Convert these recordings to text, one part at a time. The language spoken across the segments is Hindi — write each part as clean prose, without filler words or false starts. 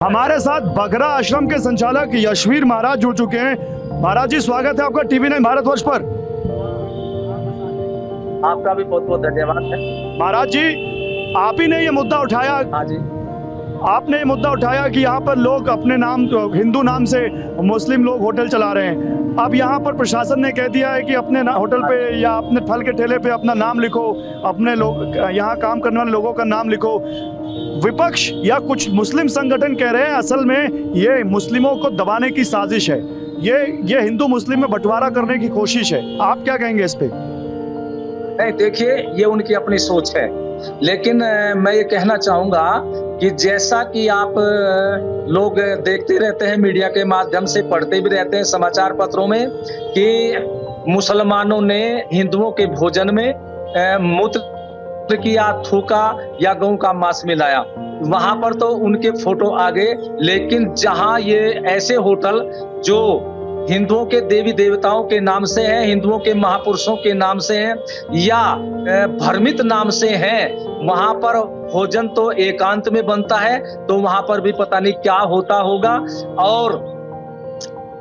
हमारे साथ बघरा आश्रम के संचालक यशवीर महाराज जुड़ चुके हैं। महाराज जी, स्वागत है आपका TV9 भारतवर्ष पर। आपका भी बहुत बहुत धन्यवाद है। महाराज जी, आप ही ने ये मुद्दा उठाया। हाँ जी, आपने ये मुद्दा उठाया कि यहाँ पर लोग अपने नाम, हिंदू नाम से मुस्लिम लोग होटल चला रहे हैं। अब यहाँ पर प्रशासन ने कह दिया है कि अपने होटल पे या अपने फल के ठेले पे अपना नाम लिखो, अपने लोग यहाँ काम करने वाले लोगों का नाम लिखो। विपक्ष या कुछ मुस्लिम संगठन कह रहे हैं असल में ये मुस्लिमों को दबाने की साजिश है, ये हिंदू मुस्लिम में बंटवारा करने की कोशिश है। आप क्या कहेंगे इस पे? नहीं, देखिए, ये उनकी अपनी सोच है, लेकिन मैं ये कहना चाहूंगा कि जैसा कि आप लोग देखते रहते हैं, मीडिया के माध्यम से पढ़ते भी रहते हैं समाचार पत्रों में कि मुसलमानों ने हिंदुओं के भोजन में मूत्र किया, थूका या गऊ का मांस मिलाया, वहां पर तो उनके फोटो आ गए। लेकिन जहां ये ऐसे होटल जो हिंदुओं के देवी देवताओं के नाम से हैं, हिंदुओं के महापुरुषों के नाम से हैं या भ्रमित नाम से हैं, वहां पर भोजन तो एकांत में बनता है, तो वहां पर भी पता नहीं क्या होता होगा। और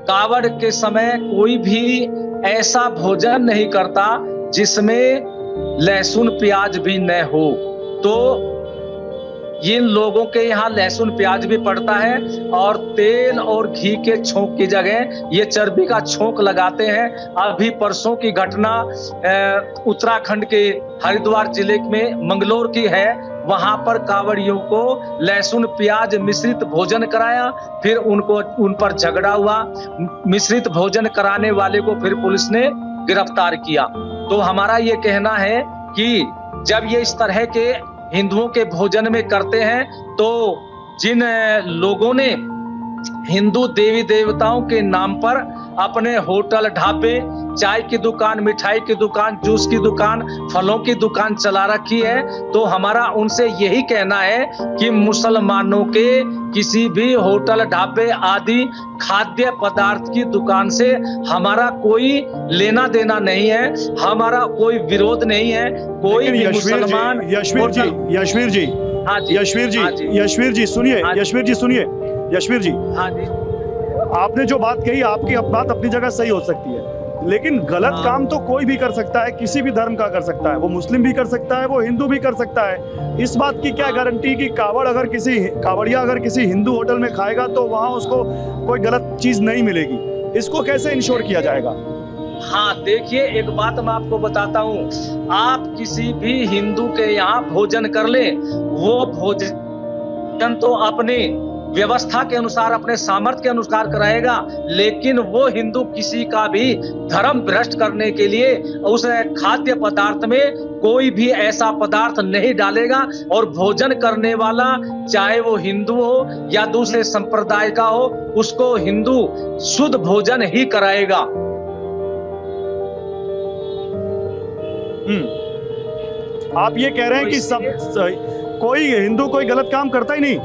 कावड़ के समय कोई भी ऐसा भोजन नहीं करता जिसमें लहसुन प्याज भी न हो। तो इन लोगों के यहाँ लहसुन प्याज भी पड़ता है और तेल और घी के छोंक की जगह ये चर्बी का छोंक लगाते हैं। अभी परसों की घटना उत्तराखंड के हरिद्वार जिले में मंगलोर की है। वहां पर कांवड़ियों को लहसुन प्याज मिश्रित भोजन कराया, फिर उन पर झगड़ा हुआ। मिश्रित भोजन कराने वाले को फिर पुलिस ने गिरफ्तार किया। तो हमारा ये कहना है कि जब ये इस तरह के हिंदुओं के भोजन में करते हैं, तो जिन लोगों ने हिंदू देवी देवताओं के नाम पर अपने होटल, ढाबे, चाय की दुकान, मिठाई की दुकान, जूस की दुकान, फलों की दुकान चला रखी है, तो हमारा उनसे यही कहना है कि मुसलमानों के किसी भी होटल, ढाबे आदि खाद्य पदार्थ की दुकान से हमारा कोई लेना देना नहीं है, हमारा कोई विरोध नहीं है। कोई भी मुसलमान यशवीर जी, हाँ जी, यशवीर जी सुनिए, यशवीर जी, हाँ जी, आपने जो बात कही, आपकी बात अपनी जगह सही हो सकती है, लेकिन गलत काम तो कोई भी कर सकता है, किसी भी धर्म का कर सकता है। वो मुस्लिम भी कर सकता है, वो हिंदू भी कर सकता है। इस बात की क्या गारंटी कि कावड़िया अगर किसी हिंदू होटल में खाएगा तो वहां उसको कोई गलत चीज नहीं मिलेगी? इसको कैसे इंश्योर किया जाएगा? हाँ, देखिए, एक बात मैं आपको बताता हूँ। आप किसी भी हिंदू के यहाँ भोजन कर ले, वो भोजन तो अपने व्यवस्था के अनुसार, अपने सामर्थ्य के अनुसार कराएगा, लेकिन वो हिंदू किसी का भी धर्म भ्रष्ट करने के लिए उस खाद्य पदार्थ में कोई भी ऐसा पदार्थ नहीं डालेगा। और भोजन करने वाला, चाहे वो हिंदू हो या दूसरे संप्रदाय का हो, उसको हिंदू शुद्ध भोजन ही कराएगा। आप ये कह रहे हैं कि कोई हिंदू कोई गलत काम करता ही नहीं?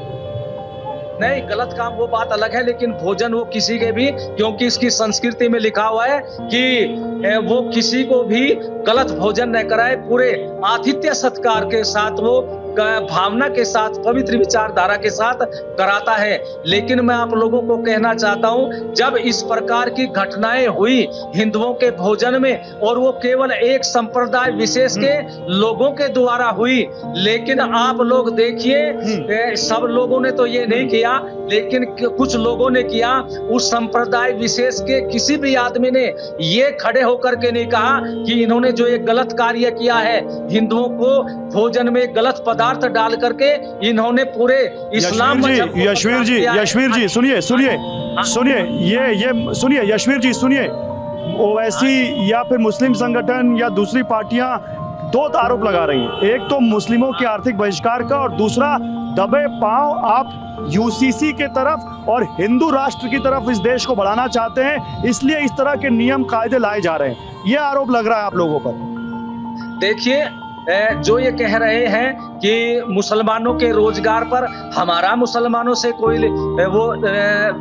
नहीं, गलत काम वो बात अलग है, लेकिन भोजन वो किसी के भी, क्योंकि इसकी संस्कृति में लिखा हुआ है कि वो किसी को भी गलत भोजन न कराए, पूरे आतिथ्य सत्कार के साथ, वो भावना के साथ, पवित्र विचारधारा के साथ कराता है। लेकिन मैं आप लोगों को कहना चाहता हूं, जब इस प्रकार की घटनाएं हुई हिंदुओं के भोजन में, और वो केवल एक संप्रदाय विशेष के लोगों के द्वारा हुई, लेकिन आप लोग देखिए, सब लोगों ने तो ये नहीं किया, लेकिन कुछ लोगों ने किया। उस संप्रदाय विशेष के किसी भी आदमी ने ये खड़े होकर के नहीं कहा कि इन्होंने जो एक गलत कार्य किया है, हिंदुओं को भोजन में गलत पदार्थ डाल करके इन्होंने पूरे इस्लाम। यशवीर जी सुनिए, ये सुनिए यशवीर जी, सुनिए। ओवैसी या फिर मुस्लिम संगठन या दूसरी पार्टियां दो आरोप लगा रही हैं, एक तो मुस्लिमों के आर्थिक बहिष्कार का, और दूसरा दबे पांव आप यूसीसी के तरफ और हिंदू राष्ट्र की तरफ इस देश को बढ़ाना चाहते हैं, इसलिए इस तरह के नियम कायदे लाए जा रहे हैं। ये आरोप लग रहा है आप लोगों पर। देखिए, जो ये कह रहे हैं कि मुसलमानों के रोजगार पर हमारा मुसलमानों से कोई वो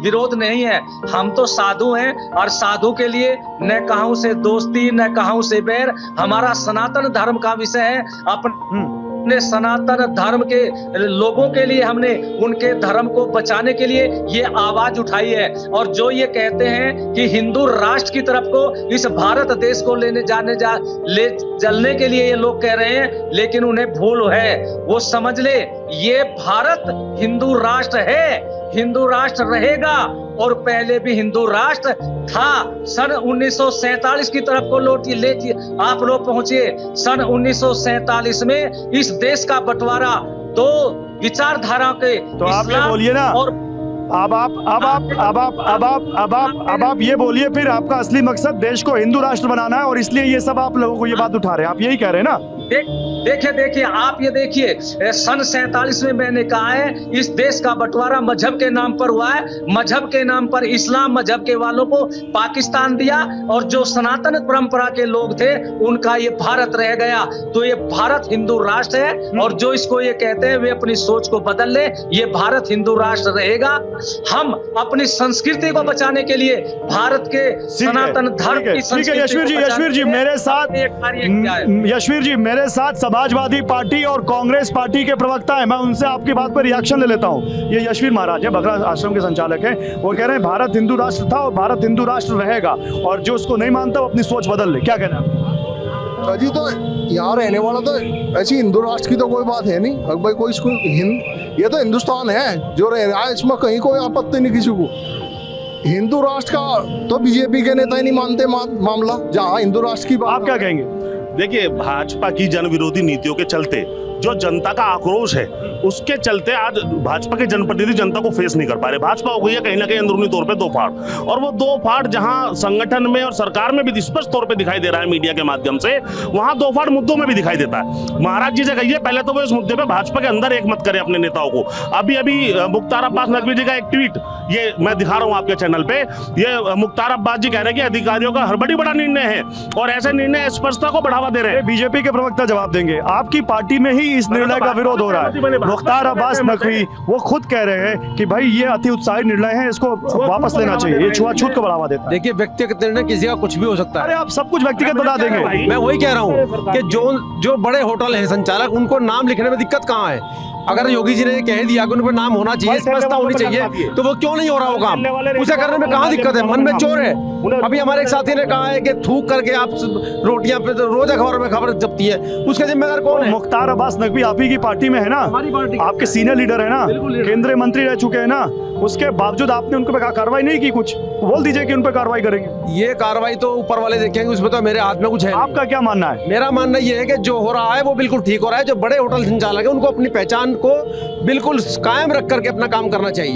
विरोध नहीं है। हम तो साधु हैं, और साधु के लिए न कहूं से दोस्ती, न कहूं से बैर। हमारा सनातन धर्म का विषय है। अपने सनातन धर्म के लोगों के लिए, हमने उनके धर्म को बचाने के लिए ये आवाज उठाई है। और जो ये कहते हैं कि हिंदू राष्ट्र की तरफ को इस भारत देश को ले चलने के लिए ये लोग कह रहे हैं, लेकिन उन्हें भूल है। वो समझ ले, ये भारत हिंदू राष्ट्र है, हिंदू राष्ट्र रहेगा और पहले भी हिंदू राष्ट्र था। सन 1947 की तरफ को आप लोग पहुंचे। सन 1947 में इस देश का बंटवारा दो विचारधारा के, तो आप ये बोलिए ना, और अब आप ये बोलिए फिर आपका असली मकसद देश को हिंदू राष्ट्र बनाना है और इसलिए ये सब आप लोगों को ये बात उठा रहे हैं, आप यही कह रहे हैं ना? देखिए आप ये देखिए, सन 47 में मैंने कहा है इस देश का बंटवारा मजहब के नाम पर हुआ है। मजहब के नाम पर इस्लाम मजहब के वालों को पाकिस्तान दिया और जो सनातन परंपरा के लोग थे उनका ये भारत रह गया। तो ये भारत हिंदू राष्ट्र है और जो इसको ये कहते हैं वे अपनी सोच को बदल ले। ये भारत हिंदू राष्ट्र रहेगा। हम अपनी संस्कृति को बचाने के लिए भारत के सनातन धर्म की संस्कृति को यशवीर जी मेरे साथ समाजवादी पार्टी और कांग्रेस पार्टी के प्रवक्ता है, मैं उनसे आपकी बात पर रिएक्शन ले लेता हूं। ये यशवीर महाराज है, बगरा आश्रम के संचालक हैं। वो कह रहे हैं भारत हिंदू राष्ट्र था और भारत हिंदू राष्ट्र रहेगा और जो उसको नहीं मानता वो अपनी सोच बदल ले। क्या कहना है? जी, तो यहाँ रहने वाला तो ऐसी हिंदू राष्ट्र की तो कोई बात है नहीं। अगर भाई कोई इसको ये तो हिंदुस्तान है जो रह रहा है, इसमें कहीं कोई आपत्ति नहीं किसी को। हिंदू राष्ट्र का तो बीजेपी के नेता ही नहीं मानते मामला, जहाँ हिंदू राष्ट्र की बात। आप क्या कहेंगे? देखिए, भाजपा की जन विरोधी नीतियों के चलते जो जनता का आक्रोश है उसके चलते आज भाजपा के जनप्रतिनिधि जनता को फेस नहीं कर पा रहे। भाजपा हो गई है कहीं ना कहीं अंदरूनी तौर पे दो फाड़, और वो दो फाड़ जहां संगठन में और सरकार में भी स्पष्ट तौर पे दिखाई दे रहा है मीडिया के माध्यम से, वहां दो फाड़ मुद्दों में भी दिखाई देता है। महाराज जी से कहिए पहले तो वो इस मुद्दे पे भाजपा के अंदर एक मत करे अपने नेताओं को। अभी मुख्तार अब्बास नकवी जी का एक ट्वीट, ये मैं दिखा रहा हूँ आपके चैनल पे, ये मुख्तार अब्बास जी कह रहे हैं कि अधिकारियों का हड़बड़ी बड़ा निर्णय है और ऐसे निर्णय स्पष्टता को बढ़ावा दे रहे हैं। बीजेपी के प्रवक्ता जवाब देंगे। आपकी पार्टी में ही इस निर्णय का विरोध हो रहा है। मुख्तार अब्बास नकवी वो खुद कह रहे हैं कि भाई ये अति उत्साही निर्णय है, इसको वापस लेना चाहिए, ये छुआछूत को बढ़ावा देता है। देखिए, व्यक्तिगत निर्णय किसी का कुछ भी हो सकता है। अरे आप सब कुछ व्यक्तिगत बता देंगे। मैं वही कह रहा हूँ कि जो बड़े होटल हैं संचालक, उनको नाम लिखने में दिक्कत कहाँ है? अगर योगी जी ने कह दिया कि उन पर नाम होना चाहिए, स्पष्टता होनी चाहिए, तो वो क्यों नहीं हो रहा वो काम? उसे करने में कहाँ दिक्कत है? मन में चोर है। अभी हमारे एक साथी ने कहा है कि थूक करके आप रोटियां पे तो रोज अखबारों में खबर छपती है, उसके जिम्मेदार कौन है? मुख्तार अब्बास नकवी आप ही की पार्टी में है ना, हमारी पार्टी आपके सीनियर लीडर है ना, केंद्रीय मंत्री रह चुके हैं ना, उसके बावजूद आपने उन पर कार्रवाई नहीं की? कुछ बोल दीजिए कि उन पर कार्रवाई करेंगे। ये कार्रवाई तो ऊपर वाले देखेंगे, उसमें तो मेरे हाथ में कुछ है। आपका क्या मानना है? मेरा मानना ये है कि जो हो रहा है वो बिल्कुल ठीक हो रहा है। जो बड़े होटल संचालक है उनको अपनी पहचान को बिल्कुल कायम रख करके अपना काम करना चाहिए।